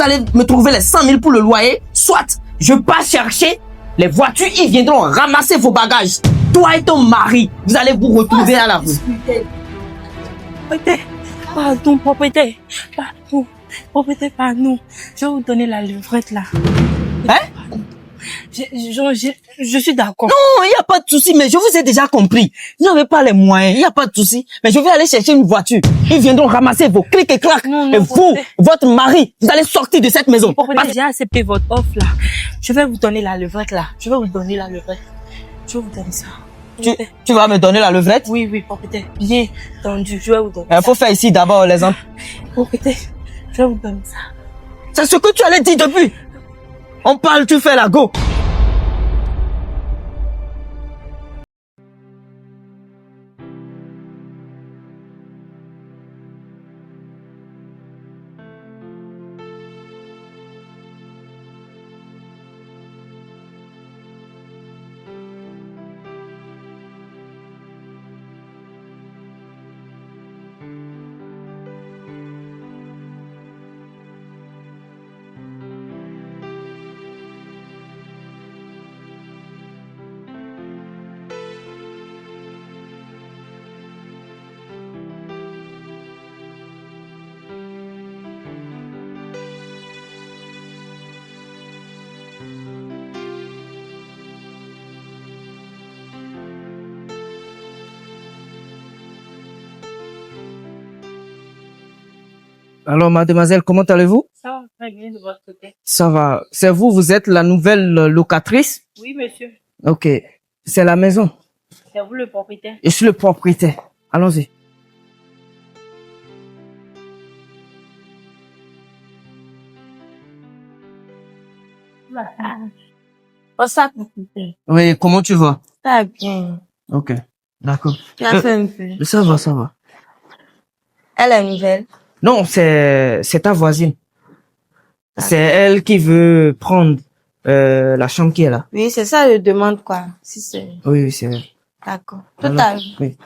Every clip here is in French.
vous allez me trouver les 100 000 pour le loyer, soit je pars chercher les voitures, ils viendront ramasser vos bagages. Toi et ton mari, vous allez vous retrouver à la rue. Pardon, propriétaire. Pardon. Propriétaire, pardon. Je vais vous donner la levrette là. Hein? Je suis d'accord. Non, il n'y a pas de souci, mais je vous ai déjà compris. Vous n'avez pas les moyens, il n'y a pas de souci. Mais je vais aller chercher une voiture. Ils viendront ramasser vos clics et clacs. Non, et vous, votre mari, vous allez sortir de cette maison. Propriétaire, j'ai accepté votre offre là. Je vais vous donner la levrette là. Je vais vous donner la levrette. Je vais vous donner ça. Tu vas me donner la levrette? Oui, propriétaire. Bien tendu, je vais vous donner Il faut faire ici d'abord les enfants. Propriétaire, je vais vous donner ça. C'est ce que tu allais dire depuis. On parle, tu fais la go. Alors, mademoiselle, comment allez-vous? Ça va très bien de votre côté. Ça va. C'est vous, vous êtes la nouvelle locatrice? Oui, monsieur. Ok. C'est la maison. C'est vous le propriétaire. Je suis le propriétaire. Allons-y. Oh, ça, propriétaire. Oui, comment tu vas? Ça va bien. Ok. D'accord. Tu as fait un peu. Ça va, ça va. Elle est nouvelle. Non, c'est ta voisine. C'est elle qui veut prendre la chambre qui est là. Oui, c'est ça, je demande quoi. Si c'est... Oui, c'est elle. D'accord. Tout Alors, à l'heure. oui.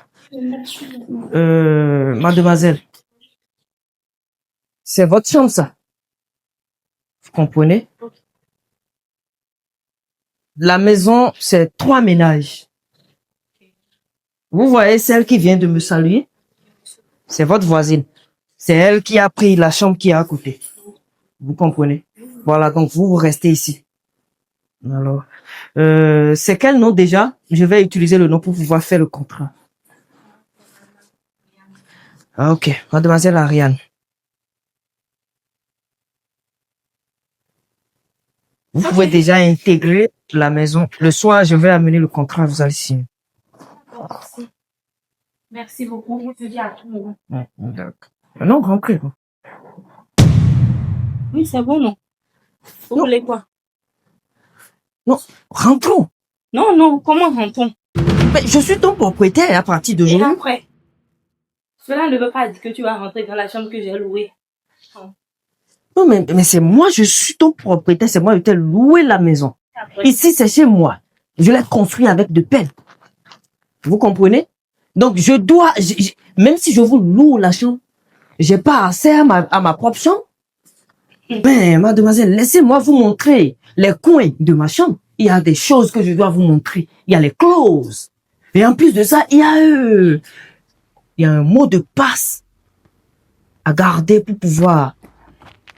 Mademoiselle, c'est votre chambre, ça. Vous comprenez? La maison, c'est 3 ménages. Vous voyez celle qui vient de me saluer? C'est votre voisine. C'est elle qui a pris la chambre qui est à côté. Vous comprenez? Voilà, donc vous restez ici. Alors, c'est quel nom déjà? Je vais utiliser le nom pour pouvoir faire le contrat. Ah, ok, mademoiselle Ariane. Vous pouvez déjà intégrer la maison. Le soir, je vais amener le contrat, vous allez signer. Merci. Merci beaucoup. Je te dis à tout moment. D'accord. Non, rentrez. Oui, c'est bon, non? Vous voulez quoi? Non, rentrons. Non, comment rentrons? Mais je suis ton propriétaire à partir Et d'aujourd'hui. après? Cela ne veut pas dire que tu vas rentrer dans la chambre que j'ai louée. Non, mais c'est moi, je suis ton propriétaire, c'est moi qui t'ai loué la maison. Après. Ici, c'est chez moi. Je l'ai construit avec de peine. Vous comprenez? Donc, je dois, même si je vous loue la chambre, j'ai pas accès à ma propre chambre. Ben, mademoiselle, laissez-moi vous montrer les coins de ma chambre. Il y a des choses que je dois vous montrer. Il y a les clauses. Et en plus de ça, il y a un mot de passe à garder pour pouvoir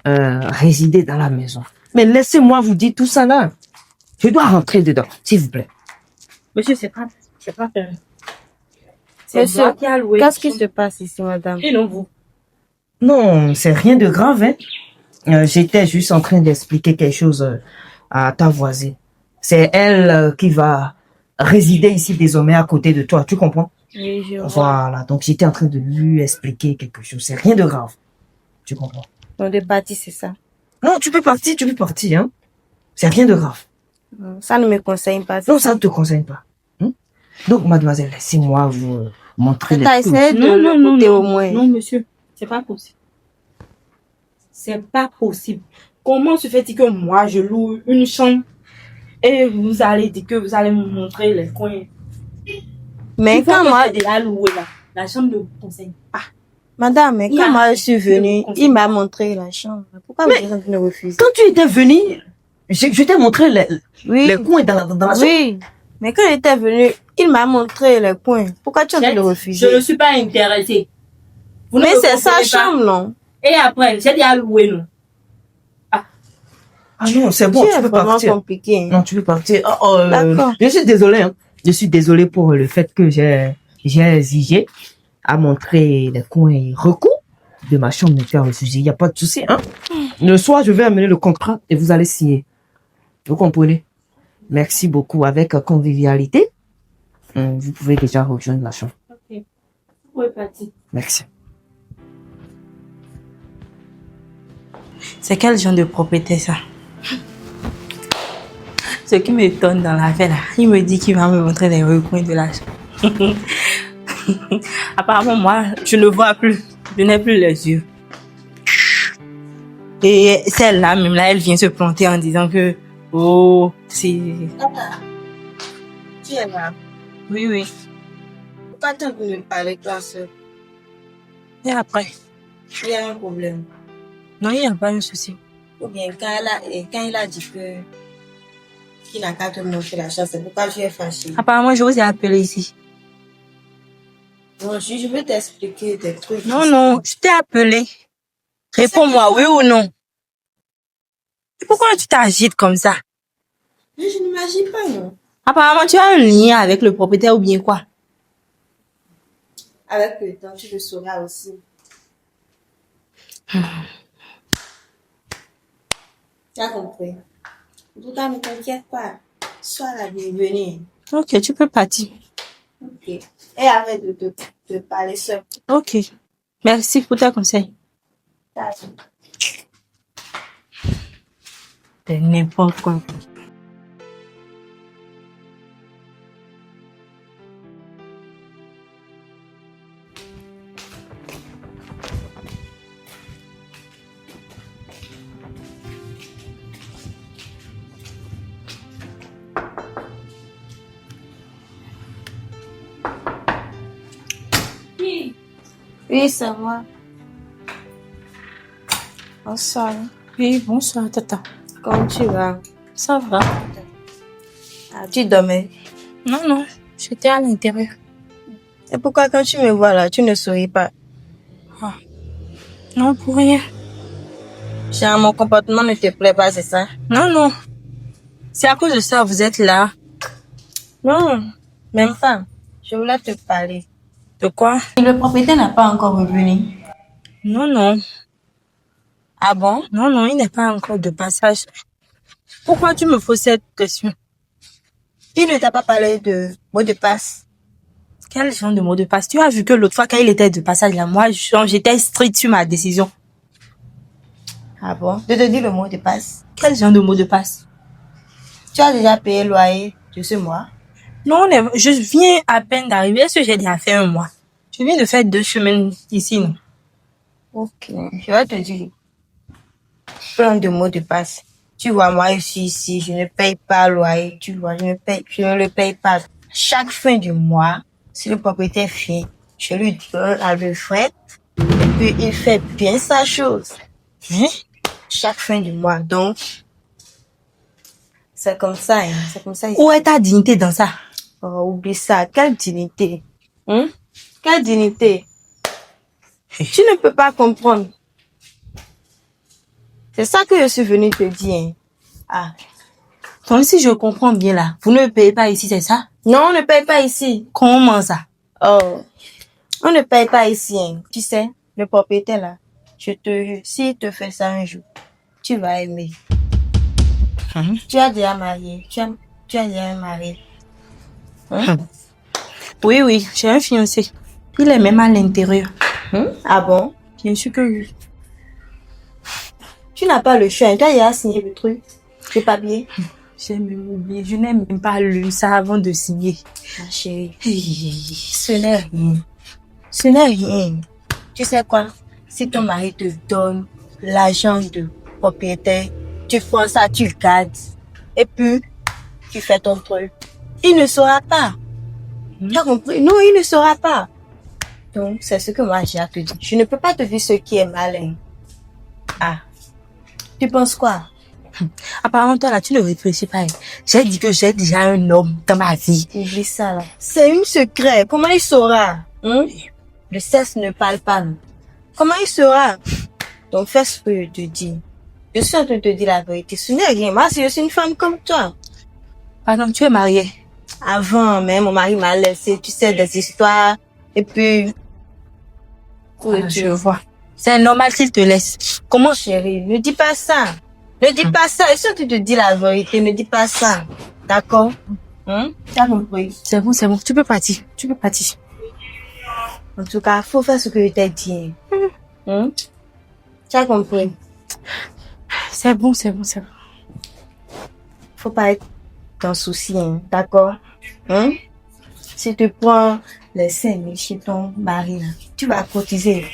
résider dans la maison. Mais laissez-moi vous dire tout ça là. Je dois rentrer dedans, s'il vous plaît. Monsieur, c'est pas fait. C'est moi qui a loué. Qu'est-ce qui se passe ici, madame? Et non vous. Non, c'est rien de grave, hein. J'étais juste en train d'expliquer quelque chose à ta voisine. C'est elle qui va résider ici désormais à côté de toi, tu comprends? Oui, je vois. Voilà, donc j'étais en train de lui expliquer quelque chose. C'est rien de grave. Tu comprends? On est bâti, c'est ça. Non, tu peux partir, hein. C'est rien de grave. Ça ne me conseille pas. Non, ça ne te conseille pas. Donc, mademoiselle, laissez-moi vous montrer les T'as trucs. essayé de l'écouter au moins. Non, monsieur. C'est pas possible. C'est pas possible. Comment se fait-il que moi, je loue une chambre et vous allez dire que vous allez me montrer les coins? Mais Tu vois quand que moi, j'ai déjà loué là, la chambre ne vous conseille pas. Madame, mais Il y a- quand moi je suis venue, Le il m'a montré la chambre. Pourquoi Mais- vous êtes venu refuser? Quand tu étais venu, je t'ai montré Oui. les coins dans la chambre. Oui. Mais quand il était venu, il m'a montré les coins. Pourquoi tu as envie de Je refuser? ne suis pas intéressée. Vous ne Mais me c'est sa comprenez pas. chambre, non? Et après, j'ai dit à louer, non. Ah non, c'est bon, Tu tu es peux vraiment partir. compliqué. Non, tu peux partir. D'accord. Je suis désolé. Hein. Je suis désolé pour le fait que j'ai exigé à montrer les coins et recours de ma chambre n'était refusé. Il n'y a pas de souci. Hein. Le soir, je vais amener le contrat et vous allez signer. Vous comprenez? Merci beaucoup. Avec convivialité, vous pouvez déjà rejoindre la chambre. Ok. Vous pouvez partir. Merci. C'est quel genre de propriété, ça? Ce qui m'étonne dans l'affaire, là, il me dit qu'il va me montrer les recoins de la chambre. Apparemment, moi, je ne vois plus. Je n'ai plus les yeux. Et celle-là, même là, elle vient se planter en disant que, oh, c'est... Tu es là. Oui, oui. Pourquoi tu es venu parler toi seul? Et après? Il y a un problème. Non, il n'y a pas de souci. Ou bien quand il a dit qu'il n'a qu'à te montrer la chambre, c'est pourquoi tu es fâché. Apparemment, je vous ai appelé ici. Bon, je vais t'expliquer des trucs. Non, non, je t'ai appelé. Réponds-moi, oui ou non. Et pourquoi tu t'agites comme ça? Mais je n'imagine pas, non. Apparemment, tu as un lien avec le propriétaire ou bien quoi? Avec le temps, tu le sauras aussi. Tu as compris? En tout cas, ne t'inquiète pas. Sois la bienvenue. Ok, tu peux partir. Ok. Et arrête de parler seul. Ok. Merci pour tes conseils. C'est n'importe quoi. Oui, ça va. Bonsoir. Oui, bonsoir, tata. Comment tu vas? Ça va? Ah, tu dormais. Non, non, j'étais à l'intérieur. Et pourquoi quand tu me vois là, tu ne souris pas? Non, pour rien. Genre, mon comportement ne te plaît pas, c'est ça? Non, non. C'est à cause de ça, vous êtes là. Non, même pas. Je voulais te parler. De quoi? Le propriétaire n'a pas encore revenu. Non, non. Ah bon? Non, non, il n'est pas encore de passage. Pourquoi tu me poses cette question? Il ne t'a pas parlé de mot de passe. Quel genre de mot de passe? Tu as vu que l'autre fois, quand il était de passage là, moi, j'étais stricte sur ma décision. Ah bon? De te dire le mot de passe. Quel genre de mot de passe? Tu as déjà payé le loyer de ce mois? Non, je viens à peine d'arriver. Est-ce que j'ai déjà fait un mois? Je viens de faire 2 semaines ici, non? Ok, je vais te dire plein de mots de passe. Tu vois, moi, je suis ici, je ne paye pas le loyer. Tu vois, je ne le paye pas. Chaque fin du mois, si le propriétaire vient, je lui donne la retraite et puis il fait bien sa chose. Hein? Chaque fin du mois. Donc, c'est comme ça, hein. C'est comme ça ici. Où est ta dignité dans ça? Oh, oublie ça. Quelle dignité? Hein? Quelle dignité? Tu ne peux pas comprendre. C'est ça que je suis venue te dire. Hein. Ah. Donc, si je comprends bien là, vous ne payez pas ici, c'est ça? Non, on ne paye pas ici. Comment ça? Oh. On ne paye pas ici. Hein. Tu sais, le propriétaire là, je te jure, s'il te fait ça un jour, tu vas aimer. Tu as déjà marié. Tu as déjà un mari. Hein? Oui, oui, j'ai un fiancé. Il est même à l'intérieur. Ah bon? Bien sûr que oui. Tu n'as pas le choix. Tu as déjà signé le truc. Le papier. J'ai même oublié. Je n'ai même pas lu ça avant de signer. Ma chérie. Ce n'est rien. Ce n'est rien. Tu sais quoi? Si ton mari te donne l'argent de propriétaire, tu prends ça, tu le gardes. Et puis, tu fais ton truc. Il ne saura pas. Tu as compris? Non, il ne saura pas. Donc, c'est ce que moi j'ai à te dire. Je ne peux pas te dire ce qui est malin. Ah. Tu penses quoi? Apparemment, toi, là, tu ne réfléchis pas. J'ai dit que j'ai déjà un homme dans ma vie. Oublie ça, là. C'est un secret. Comment il saura? Le sexe ne parle pas. Non? Comment il saura? Donc, fais ce que je te dis. Je suis en train de te dire la vérité. Ce n'est rien. Moi, je suis une femme comme toi. Pardon, tu es mariée. Avant, même, mon mari m'a laissé, tu sais, des histoires. Et puis... Je vois. C'est normal qu'il te laisse. Comment, chérie? Ne dis pas ça. Ne dis pas ça. Et si tu te dis la vérité, ne dis pas ça. D'accord? Tu as compris? C'est bon. Tu peux partir. En tout cas, faut faire ce que je t'ai dit. Tu as compris? C'est bon. Faut pas être dans souci, d'accord? Si tu prends les 5 000 chez ton mari, là, tu vas cotiser.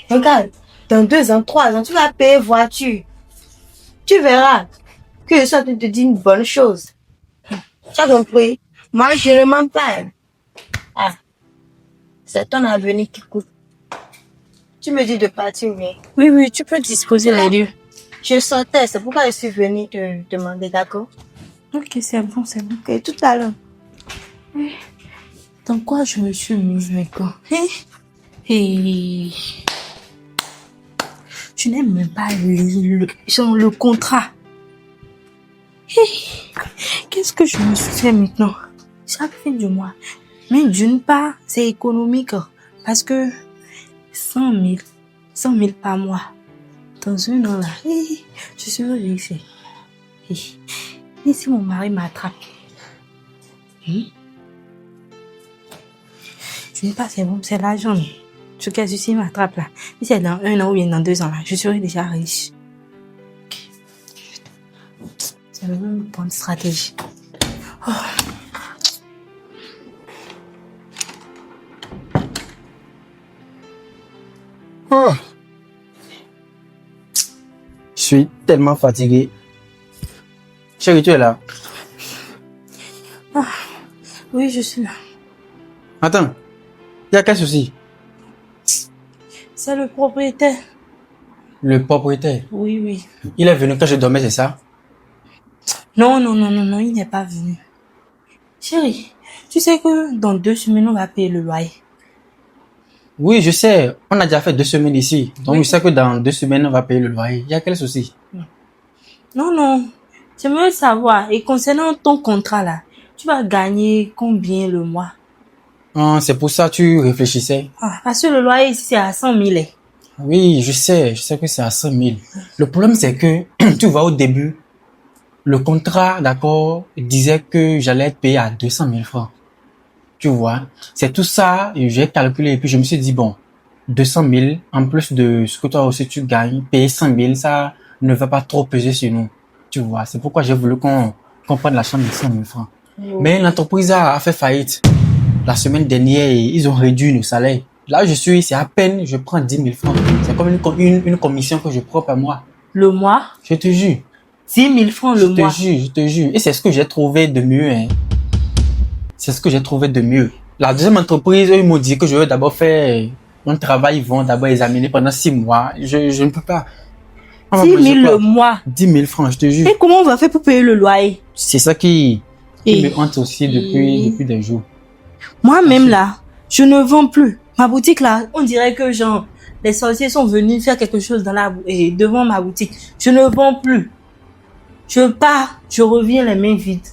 Regarde, dans 2 ans, 3 ans, tu vas payer voiture. Tu verras que ça te dit une bonne chose. Tu as compris? Moi, je ne mens pas. Ah, c'est ton avenir qui coûte. Tu me dis de partir, mais... Oui, tu peux disposer les lieux. Je sortais, c'est pourquoi je suis venue te demander, d'accord? Ok, c'est bon. Ok, tout à l'heure. Dans quoi je me suis mise maintenant? Et... Je n'aime même pas le contrat. Qu'est-ce que je me suis fait maintenant? Chaque fin du mois. Mais d'une part, c'est économique. Parce que 100 000 par mois. Dans un an là, je suis riche. Et si mon mari m'attrape? D'une part, c'est bon, c'est l'argent. Ce cas, si il m'attrape là, si c'est dans 1 an ou bien dans 2 ans là, je serai déjà riche. Okay. C'est vraiment une bonne stratégie. Je suis tellement fatigué. Chérie, tu es là? Oui, je suis là. Attends, il y a quel souci? C'est le propriétaire. Le propriétaire, Oui. il est venu quand je dormais, c'est ça? Non, il n'est pas venu. Chérie, tu sais que dans 2 semaines, on va payer le loyer. Oui, je sais. On a déjà fait 2 semaines ici. Donc, Oui. je sais que dans 2 semaines, on va payer le loyer. Il y a quel souci? Non. J'aimerais savoir. Et concernant ton contrat là, tu vas gagner combien le mois? C'est pour ça que tu réfléchissais. Parce que le loyer ici, c'est à 100 000. Oui, je sais que c'est à 100 000. Le problème, c'est que, tu vois, au début, le contrat, d'accord, disait que j'allais être payé à 200 000 francs. Tu vois, c'est tout ça, et j'ai calculé, et puis je me suis dit, bon, 200 000, en plus de ce que toi aussi tu gagnes, payer 100 000, ça ne va pas trop peser sur nous. Tu vois, c'est pourquoi j'ai voulu qu'on prenne la chambre de 100 000 francs. Mais l'entreprise a fait faillite. La semaine dernière, ils ont réduit nos salaires. Là, c'est à peine, je prends 10 000 francs. C'est comme une commission que je prends par mois. Le mois? Je te jure. 10 000 francs le mois. Je te jure. Et c'est ce que j'ai trouvé de mieux, hein. C'est ce que j'ai trouvé de mieux. La deuxième entreprise, eux, ils m'ont dit que je vais d'abord faire un travail, ils vont d'abord examiner pendant 6 mois. Je ne peux pas. 10 000 le mois. 10 000 francs, je te jure. Et comment on va faire pour payer le loyer? C'est ça qui me hante aussi depuis des jours. Moi-même là, je ne vends plus. Ma boutique là, on dirait que genre, les sorciers sont venus faire quelque chose devant ma boutique. Je ne vends plus. Je pars, je reviens les mains vides.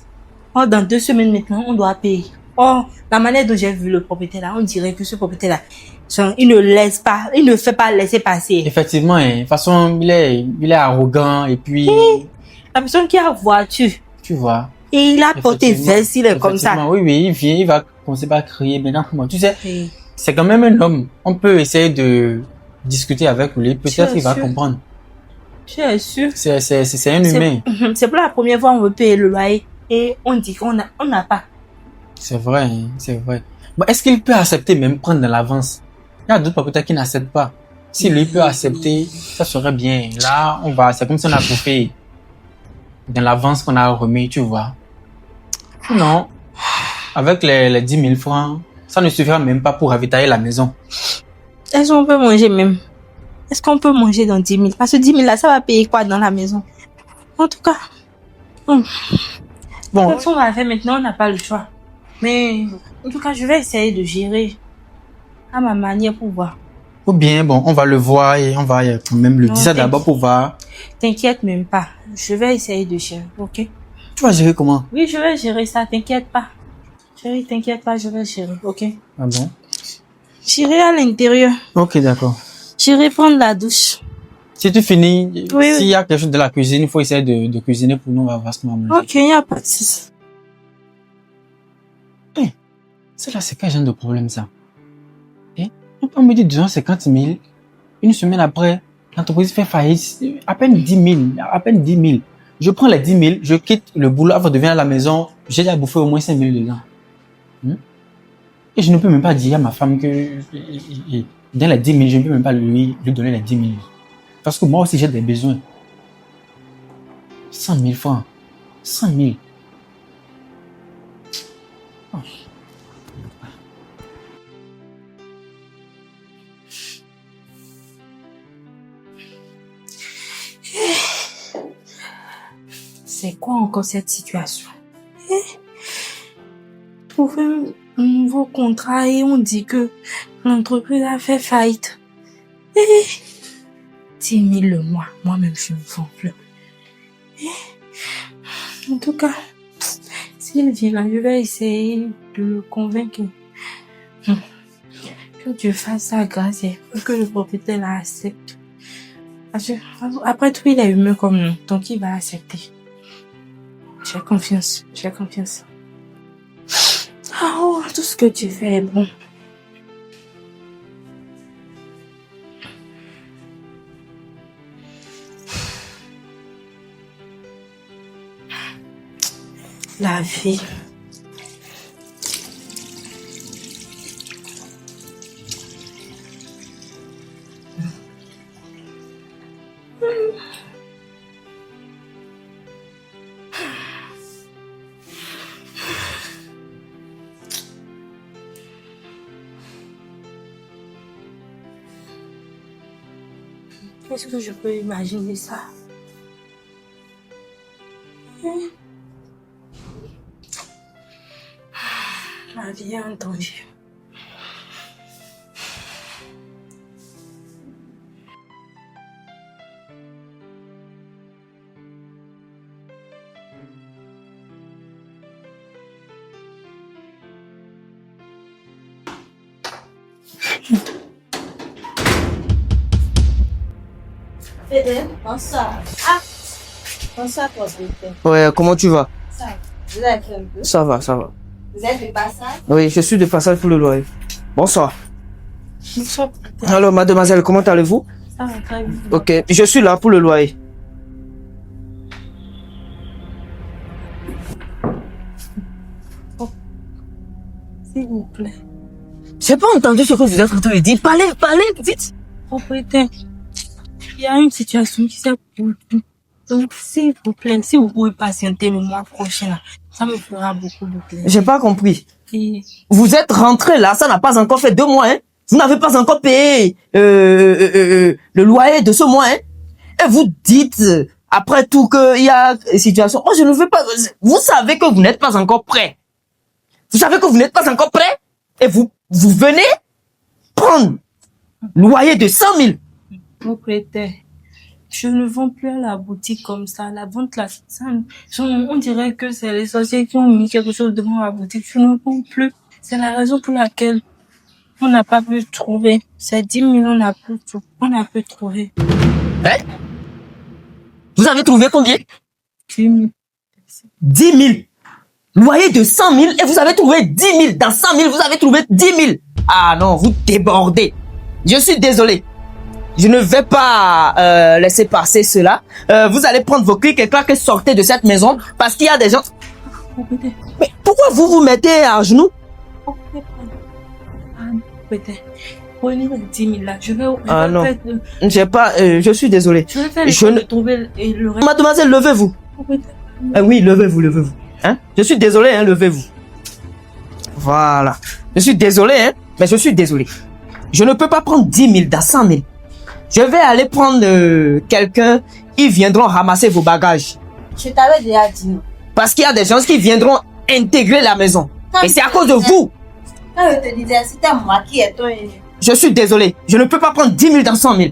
Oh, dans 2 semaines maintenant, on doit payer. Oh, la manière dont j'ai vu le propriétaire là, on dirait que ce propriétaire là, genre, il ne fait pas laisser passer. Effectivement, hein, de toute façon, il est arrogant et puis... La personne qui a voiture. Tu vois. Et il a porté veste, il est comme ça. Oui, il vient, il va commencer par crier maintenant. Tu sais, c'est quand même un homme. On peut essayer de discuter avec lui. Peut-être qu'il va comprendre. Tu es sûr? C'est un humain. C'est pour la première fois qu'on veut payer le loyer et on dit qu'on n'a pas. C'est vrai, hein, c'est vrai. Bon, est-ce qu'il peut accepter même prendre de l'avance? Il y a d'autres propriétaires qui n'acceptent pas. Si lui peut accepter, ça serait bien. Là, c'est comme si on a bouffé dans l'avance qu'on a remis, tu vois. Non, avec les 10 000 francs, Ça ne suffira même pas pour ravitailler la maison. Est-ce qu'on peut manger même? Est-ce qu'on peut manger dans 10 000? Parce que 10 000 là, ça va payer quoi dans la maison? En tout cas, Bon, qu'est-ce qu'on va faire maintenant? On n'a pas le choix. Mais en tout cas, je vais essayer de gérer à ma manière pour voir. ou bien, bon, on va le voir et on va quand même le Non, dire ça d'abord pour voir. T'inquiète même pas. Je vais essayer de gérer, ok? Tu vas gérer comment? Oui, je vais gérer ça, t'inquiète pas. Chérie, t'inquiète pas, je vais gérer, ok? Ah bon? J'irai à l'intérieur. Ok, d'accord. J'irai prendre la douche. Si tu finis, Oui, s'il oui. y a quelque chose de la cuisine, il faut essayer de cuisiner pour nous, on va voir ce qu'on va manger. Ok, y a pas de souci. C'est là, c'est quel genre de problème ça? Et on me dit 250 000, une semaine après, l'entreprise fait faillite, à peine 10 000, à peine 10 000. Je prends les 10 000, je quitte le boulot avant de venir à la maison, j'ai déjà bouffé au moins 5 000 dedans. Et je ne peux même pas dire à ma femme que dans les 10 000, je ne peux même pas lui donner les 10 000. Parce que moi aussi j'ai des besoins. 100 000 francs. 100 000. Oh. C'est quoi encore cette situation? Trouver un nouveau contrat et on dit que l'entreprise a fait faillite. 10 000 le mois. Moi-même, je ne vends plus. En tout cas, s'il vient là, je vais essayer de le convaincre que Dieu fasse sa grâce et que le propriétaire l'accepte. Parce que, après tout, il est humain comme nous, donc il va accepter. J'ai confiance, j'ai confiance. Oh, tout ce que tu fais est bon. La vie. Est-ce que je peux imaginer ça? La vie est un danger. Bonsoir. Ah, bonsoir, propriétaire. Ouais, comment tu vas? Ça va. Vous avez fait un peu? Ça va, ça va. Vous êtes de passage? Oui, je suis de passage pour le loyer. Bonsoir. Bonsoir. Alors, mademoiselle, comment allez-vous? Ça va très bien. Ok, je suis là pour le loyer. S'il vous plaît. J'ai pas entendu ce que vous êtes en train de dire. Parlez, vite. Propriétaire, il y a une situation qui s'est produite. Donc, s'il vous plaît, si vous pouvez patienter le mois prochain, là, ça me fera beaucoup de plaisir. J'ai pas compris. Et Vous êtes rentré là, ça n'a pas encore fait 2 mois, hein. Vous n'avez pas encore payé le loyer de ce mois, hein. Et vous dites, après tout, qu'il y a une situation. Oh, je ne veux pas. Vous savez que vous n'êtes pas encore prêt. Vous savez que vous n'êtes pas encore prêt. Et vous venez prendre loyer de 100 000. propriétaire, je ne vends plus à la boutique comme ça. La vente là, ça, on dirait que c'est les sorciers qui ont mis quelque chose devant la boutique. Je ne vends plus. C'est la raison pour laquelle on n'a pas pu trouver. C'est 10 000, on n'a pu trouver. Hein? Vous avez trouvé combien? 10 000. 10 000. Loyer de 100 000 et vous avez trouvé 10 000. Dans 100 000, vous avez trouvé 10 000. Ah non, vous débordez. Je suis désolé. Je ne vais pas laisser passer cela. Vous allez prendre vos clics et claques et sortez de cette maison parce qu'il y a des gens... Propriétaire, Mais pourquoi vous vous mettez à genoux? propriétaire, prenez les 10 000 là. Je vais Ah non. faire, J'ai pas... je suis désolé. je vais faire Je le ne- de trouver et le reste. Mademoiselle, levez-vous. Propriétaire, Oui, levez-vous. Hein? Je suis désolé, hein, levez-vous. Voilà. Je suis désolé, hein, mais je suis désolé. Je ne peux pas prendre 10 000 dans 100 000. Je vais aller prendre quelqu'un, ils viendront ramasser vos bagages. Je t'avais déjà dit non. Parce qu'il y a des gens qui viendront intégrer la maison. Quand Et c'est à je cause de te disais- vous. Quand je te disais, c'était moi qui est ton ennemi. Je suis désolé. Je ne peux pas prendre 10 000 dans 100 000.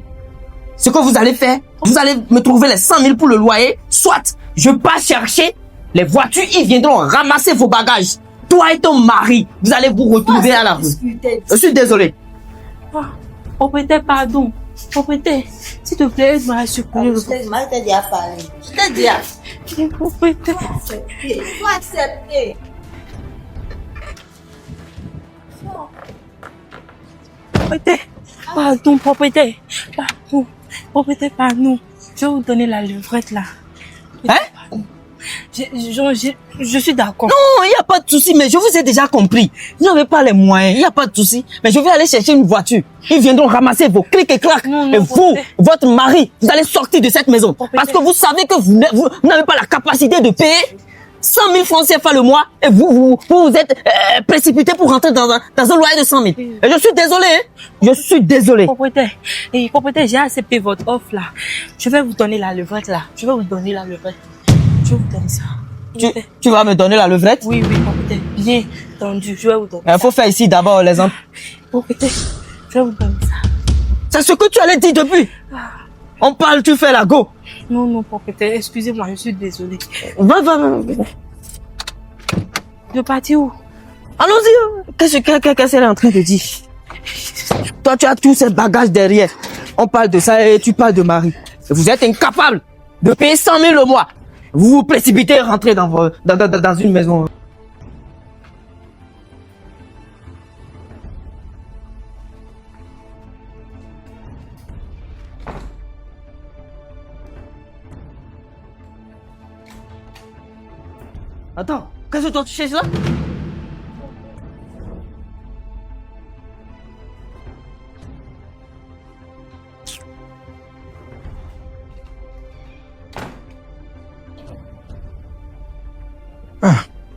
Ce que vous allez faire, vous allez me trouver les 100 000 pour le loyer. Soit je pars chercher les voitures, ils viendront ramasser vos bagages. Toi et ton mari, vous allez vous retrouver à la rue. Je suis désolé. Propriétaire, pardon. Propriétaire, s'il te plaît, aide-moi à supprimer le Je t'ai déjà parlé. Je t'ai dit. propriétaire. Il faut accepter. Propriétaire, pardon, propriétaire. Pardon, propriétaire, pardon. Je vais vous donner la levrette là. Hein? Je suis d'accord. Non, il n'y a pas de souci, mais je vous ai déjà compris. Vous n'avez pas les moyens, il n'y a pas de souci. Mais je vais aller chercher une voiture. Ils viendront ramasser vos clics et claques. Non, Et vous, propriétaire. votre mari, vous allez sortir de cette maison. Propriétaire. Parce que vous savez que vous n'avez pas la capacité de payer 100 000 francs CFA le mois. Et vous êtes précipité pour rentrer dans un loyer de 100 000. Et je suis désolé, hein. Je suis désolé. Propriétaire, et propriétaire, j'ai accepté votre offre là. Je vais vous donner la levrette là. Je vais vous donner la levrette. Je vais vous donner ça. Tu vas me donner la levrette? Oui, propriétaire, bien tendu. Je vais vous donner Il faut faire ici d'abord les emplois. propriétaire, je vais vous donner ça. C'est ce que tu allais dire depuis. On parle, tu fais la go. Non, propriétaire, excusez-moi, je suis désolée. Va. De partir où? Allons-y. Qu'est-ce qu'elle est en train de dire? Toi, tu as tous ces bagages derrière. On parle de ça et tu parles de mari. Vous êtes incapable de payer 100 000 le mois. Vous vous précipitez et rentrez dans une maison. Attends, qu'est-ce que toi tu cherches là?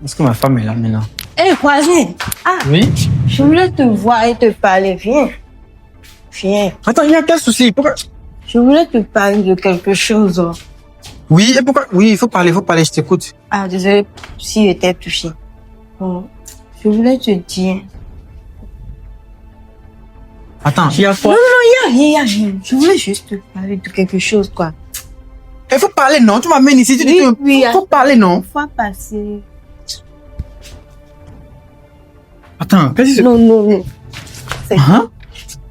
Est-ce que ma femme est là maintenant? Hé, voisin. Ah, Oui? je voulais te voir et te parler. Viens. Viens. Attends, il y a quel souci? Pourquoi? Je voulais te parler de quelque chose. Oui, et pourquoi? Oui, il faut parler, je t'écoute. Ah, désolé si j'étais touchée. Bon, je voulais te dire. Attends, il y a quoi? Il y a rien. Je voulais juste te parler de quelque chose, quoi. Il faut parler, non? Tu m'amènes ici, tu dis que... Oui, faut parler, non? Faut passer. Attends, qu'est-ce que c'est? Non. C'est Hein?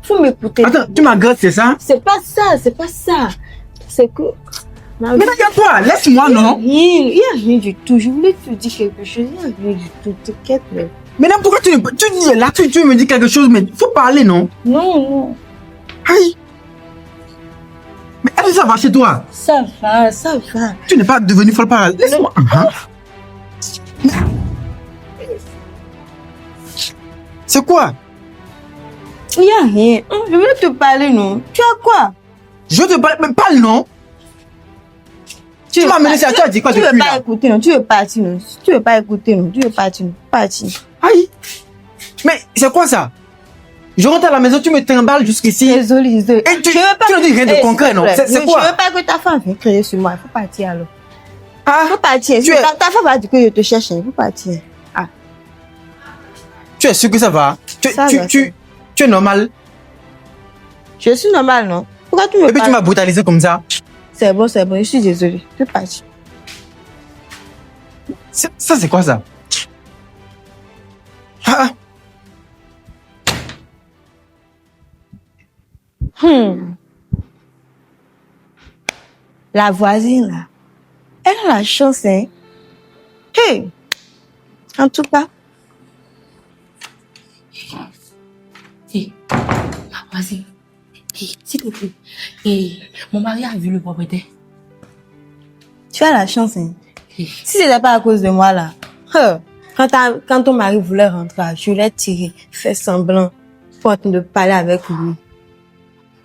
faut m'écouter. Attends, tu m'agresses, c'est ça? C'est pas ça. C'est que. Mais regarde-toi, laisse-moi, non? Il y a rien du tout. Je voulais te dire quelque chose. Il y a rien du tout. T'inquiète. Maintenant, pourquoi tu dis là, tu me dis quelque chose, mais il faut parler, non? Non. Aïe! Mais est-ce que ça va chez toi? Ça va. Tu n'es pas devenu folle par... Laisse-moi. Hein? C'est quoi? Il y a rien. Je voulais te parler, non? Tu as quoi? Je te parle, mais parle, non? Tu m'as amené ça, tu as dit quoi Tu depuis veux pas là? écouter, non? Tu veux partir, non? Si tu veux pas écouter, non? Tu veux partir, non? Partir. Aïe! Mais c'est quoi ça? Je rentre à la maison, tu me trimbales jusqu'ici. Désolé. Et tu ne dis rien de concret, non? C'est quoi? Je veux pas que ta femme vienne crier sur moi. Il faut partir alors. Ah, Il faut partir. Tu es- Ta femme va dire que je te cherche. Il faut partir. Ah, tu es sûr que ça va? Ça va, Tu es normal? je suis normale, non? Pourquoi tu me Et puis tu parles? m'as brutalisé comme ça? C'est bon. Je suis désolée. Je peux partir. Ça, c'est quoi ça? Ah, La voisine, là, elle a la chance, hein? Hey! En tout cas, Hé, vas-y. Hé, s'il te plaît. Hé, mon mari a vu le propriétaire. tu as la chance, hein? Hé, Si c'était pas à cause de moi, là, quand ton mari voulait rentrer, je l'ai tiré, fait semblant, pour en train de parler avec lui.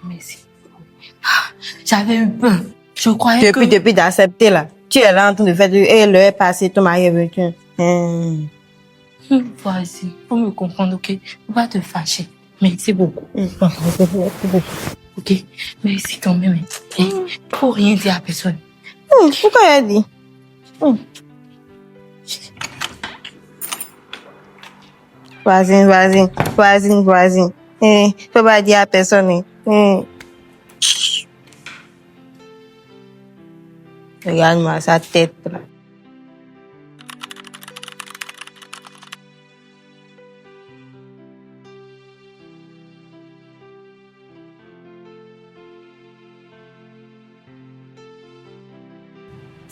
merci. Ah, j'avais eu peur. Je croyais que... Depuis d'accepter, là, tu es là en train de faire, le est passé, ton mari est venu. Vas-y, faut me comprendre, ok? Faut pas te fâcher. Merci beaucoup. Merci beaucoup. Ok? Merci quand même. Faut rien dire à personne. Pourquoi il a dit? Voisine. Faut pas dire à personne. Regarde-moi sa tête. Là.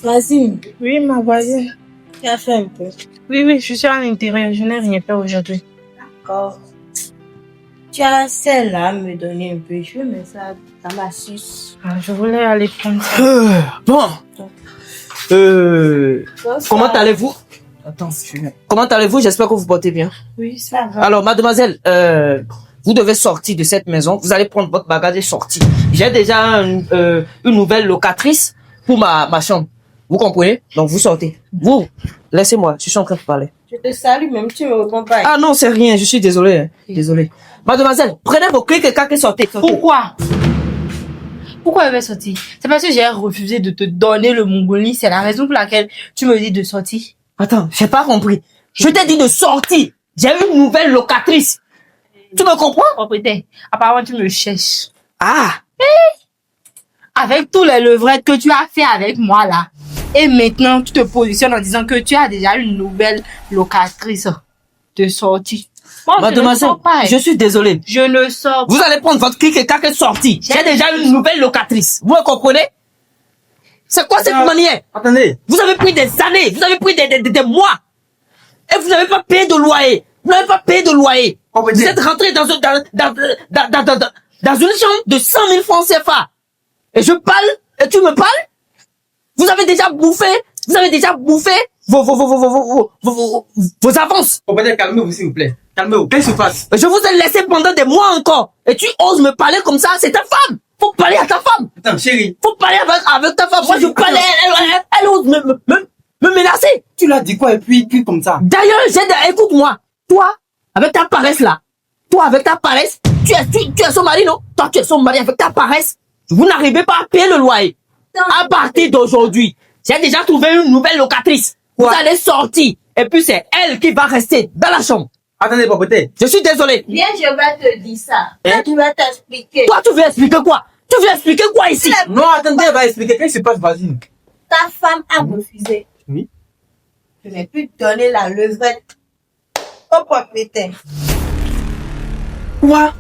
Vas-y. Oui, ma voisine. Tu as fait un peu. Oui, je suis à l'intérieur. Je n'ai rien fait aujourd'hui. D'accord. Tu as celle-là à me donner un peu. Je vais mettre ça dans ma suce. Ah, je voulais aller prendre ça. Bon. Comment allez-vous? Attends, comment allez-vous? J'espère que vous portez bien. Oui, ça va. Alors, mademoiselle, vous devez sortir de cette maison. Vous allez prendre votre bagage et sortir. J'ai déjà une nouvelle locatrice pour ma chambre. Vous comprenez? Donc, vous sortez. Vous, laissez-moi. Je suis en train de parler. Je te salue, même tu me réponds pas. Ah non, c'est rien. Je suis désolé. Hein. Désolé. Mademoiselle, prenez vos clés, quelqu'un qui sortez. Pourquoi elle va sortir? C'est parce que j'ai refusé de te donner le Mongolie. C'est la raison pour laquelle tu me dis de sortir. Attends, j'ai pas compris. Je t'ai dit de sortir. J'ai une nouvelle locatrice. Tu me comprends? Oh, peut-être. Apparemment, tu me cherches. Ah. Avec tous les levrettes que tu as fait avec moi, là. Et maintenant, tu te positionnes en disant que tu as déjà une nouvelle locatrice de sortie. Moi, Mademoiselle, je suis désolé. Je ne sors pas. Vous allez prendre votre clé, quelqu'un qui est sorti. J'ai déjà une nouvelle locatrice. Vous me comprenez? C'est quoi cette manière? Attendez. Vous avez pris des années, vous avez pris des mois. Et vous n'avez pas payé de loyer. Vous n'avez pas payé de loyer. Vous êtes rentré dans une chambre de 100 000 francs CFA. Et je parle, et tu me parles? Vous avez déjà bouffé vos avances. Peut-être calmez-vous, s'il vous plaît. Calmez-vous. Qu'est-ce qui se passe? Je vous ai laissé pendant des mois encore. Et tu oses me parler comme ça, c'est ta femme. Faut parler à ta femme. Attends, chérie. Faut parler avec ta femme. Moi, je parle, elle ose me menacer. Tu l'as dit quoi et puis comme ça? D'ailleurs, écoute-moi. Toi, avec ta paresse là. Tu es son mari, non? Toi, tu es son mari avec ta paresse. Vous n'arrivez pas à payer le loyer. À partir d'aujourd'hui, j'ai déjà trouvé une nouvelle locatrice. Vous allez sortir. Et puis, c'est elle qui va rester dans la chambre. Attendez, papoter. Je suis désolé. Viens, je vais te dire ça. Là, tu vas t'expliquer. Toi, tu veux expliquer quoi? Tu veux expliquer quoi ici? Non, attendez, elle va expliquer. Qu'est-ce qui se passe, voisine? Ta femme a refusé. Oui. Je n'ai plus donné la levrette au propriétaire. Quoi?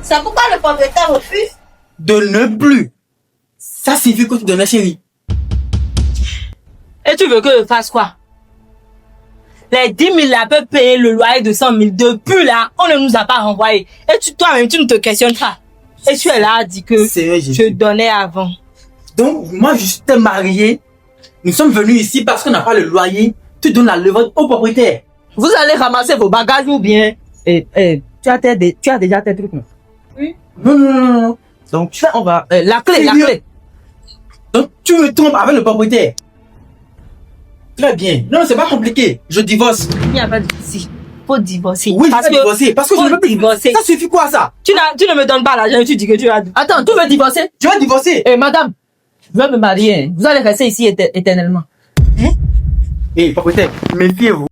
C'est pourquoi le propriétaire refuse? De ne plus. Ça signifie que tu donnes la chérie. Et tu veux que je fasse quoi? Les 10 000 là peuvent payer le loyer de 100 000. Depuis là, on ne nous a pas renvoyé. Et toi-même, tu ne te questionnes pas. Et tu es là à dire que je donnais avant. Donc, moi, je t'ai marié. Nous sommes venus ici parce qu'on n'a pas le loyer. Tu donnes la levrette au propriétaire. Vous allez ramasser vos bagages ou bien... tu as déjà tes trucs, non? Oui. Non. Donc, on va... la clé. Donc, tu me trompes avec le propriétaire. Très bien. Non, c'est pas compliqué. Je divorce. Il n'y a pas de souci. Faut divorcer. Oui, je vais divorcer. Parce que je ne veux plus divorcer. Ça suffit quoi, ça? Tu ne me donnes pas l'argent et tu dis que tu as... Attends, tu veux divorcer? Je vais divorcer. Madame, je vais me marier. Vous allez rester ici éternellement. Propriétaire, méfiez-vous.